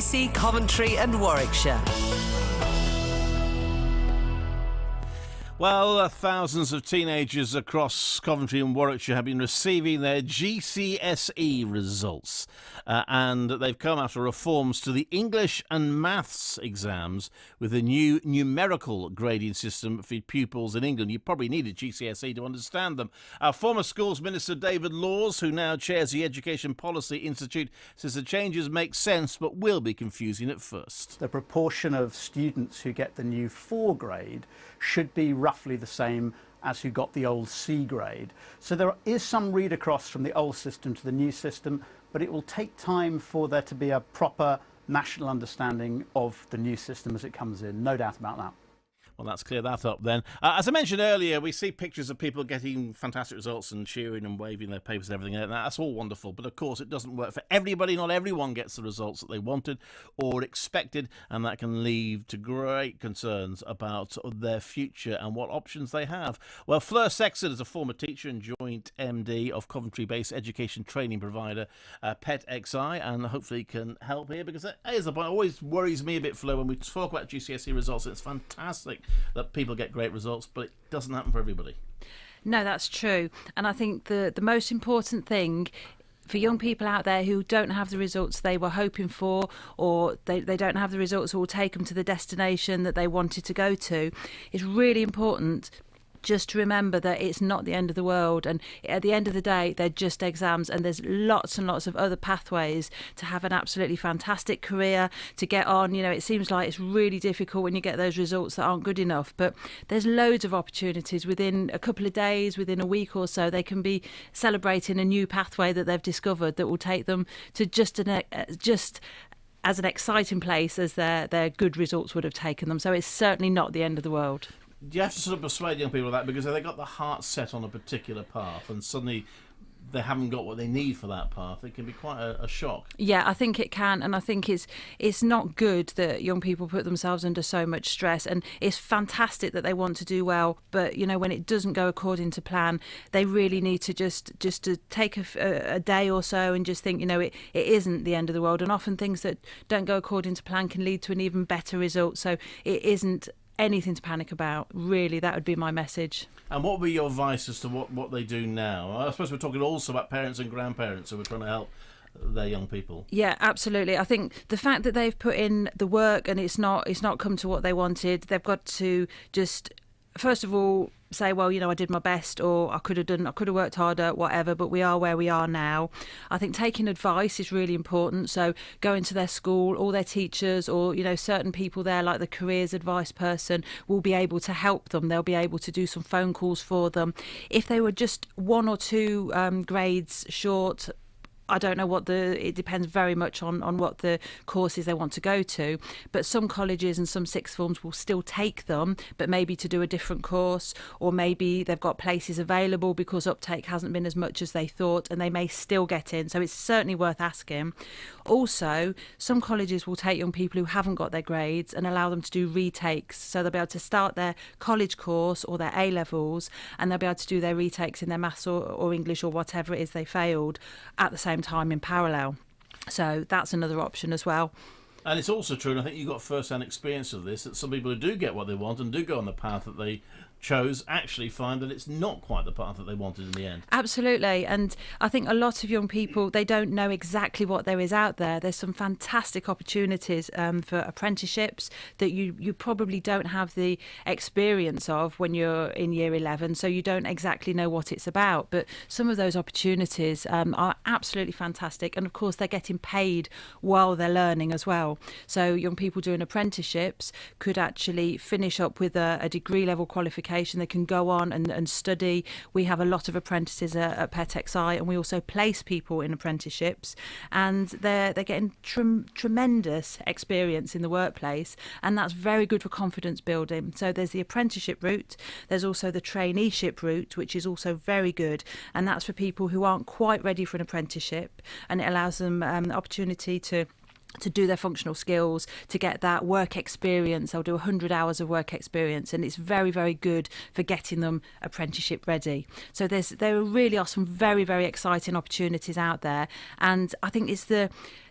BBC Coventry and Warwickshire. Well, thousands of teenagers across Coventry and Warwickshire have been receiving their GCSE results, and they've come after reforms to the English and Maths exams with a new numerical grading system for pupils in England. You probably need a GCSE to understand them. Our former Schools Minister David Laws, who now chairs the Education Policy Institute, says the changes make sense but will be confusing at first. The proportion of students who get the new 4 grade should be roughly the same as who got the old C grade. So there is some read across from the old system to the new system, but it will take time for there to be a proper national understanding of the new system as it comes in, no doubt about that. Well, let's clear that up then. As I mentioned earlier, we see pictures of people getting fantastic results and cheering and waving their papers and everything. And that's all wonderful. But of course, it doesn't work for everybody. Not everyone gets the results that they wanted or expected. And that can lead to great concerns about their future and what options they have. Well, Fleur Sexton is a former teacher and joint MD of Coventry-based education training provider PetXI, and hopefully can help here, because that is the point. It always worries me a bit, Fleur, when we talk about GCSE results. It's fantastic that people get great results, but it doesn't happen for everybody. No, that's true. And I think the most important thing for young people out there who don't have the results they were hoping for, or they don't have the results that will take them to the destination that they wanted to go to, is really important just to remember that it's not the end of the world, and at the end of the day they're just exams, and there's lots and lots of other pathways to have an absolutely fantastic career, to get on. You know, it seems like it's really difficult when you get those results that aren't good enough, but there's loads of opportunities. Within a couple of days, within a week or so, they can be celebrating a new pathway that they've discovered that will take them to just as an exciting place as their good results would have taken them. So it's certainly not the end of the world. Do you have to sort of persuade young people of that, because if they've got the heart set on a particular path and suddenly they haven't got what they need for that path, it can be quite a shock? Yeah, I think it can, and I think it's not good that young people put themselves under so much stress. And it's fantastic that they want to do well, but you know, when it doesn't go according to plan, they really need to just to take a day or so and just think, you know, it isn't the end of the world. And often things that don't go according to plan can lead to an even better result. So it isn't anything to panic about, really. That would be my message. And what would be your advice as to what they do now? I suppose we're talking also about parents and grandparents who are trying to help their young people. Yeah, absolutely. I think the fact that they've put in the work and it's not come to what they wanted, they've got to just, first of all, say, well, you know, I did my best, or I could have worked harder, whatever, but we are where we are now. I think taking advice is really important. So going to their school, all their teachers, or, you know, certain people there, like the careers advice person, will be able to help them. They'll be able to do some phone calls for them. If they were just 1 or 2 grades short, I don't know it depends very much on what the courses they want to go to, but some colleges and some sixth forms will still take them, but maybe to do a different course, or maybe they've got places available because uptake hasn't been as much as they thought, and they may still get in. So it's certainly worth asking. Also, some colleges will take young people who haven't got their grades and allow them to do retakes, so they'll be able to start their college course or their A-levels, and they'll be able to do their retakes in their maths or English or whatever it is they failed at the same time in parallel. So that's another option as well. And it's also true, and I think you've got first-hand experience of this, that some people who do get what they want and do go on the path that they chose actually find that it's not quite the path that they wanted in the end. Absolutely. And I think a lot of young people, they don't know exactly what there is out there. There's some fantastic opportunities for apprenticeships that you probably don't have the experience of when you're in year 11, so you don't exactly know what it's about. But some of those opportunities are absolutely fantastic, and of course they're getting paid while they're learning as well. So young people doing apprenticeships could actually finish up with a degree level qualification. They can go on and study. We have a lot of apprentices at PetXI, and we also place people in apprenticeships, and they're getting tremendous experience in the workplace, and that's very good for confidence building. So there's the apprenticeship route, there's also the traineeship route, which is also very good, and that's for people who aren't quite ready for an apprenticeship, and it allows them the opportunity to to do their functional skills, to get that work experience. They'll do 100 hours of work experience, and it's very, very good for getting them apprenticeship ready. So there really are some very, very exciting opportunities out there, and I think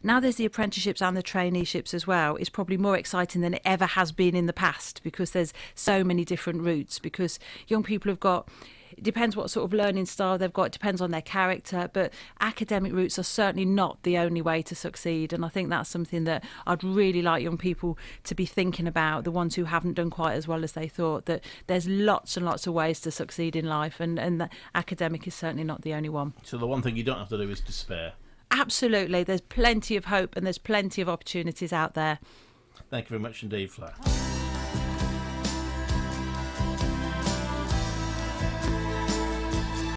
now there's the apprenticeships and the traineeships as well. It's probably more exciting than it ever has been in the past, because there's so many different routes, because young people have got, it depends what sort of learning style they've got, it depends on their character, but academic routes are certainly not the only way to succeed. And I think that's something that I'd really like young people to be thinking about, the ones who haven't done quite as well as they thought, that there's lots and lots of ways to succeed in life, and the academic is certainly not the only one. So the one thing you don't have to do is despair. Absolutely, there's plenty of hope and there's plenty of opportunities out there. Thank you very much indeed, Fleur.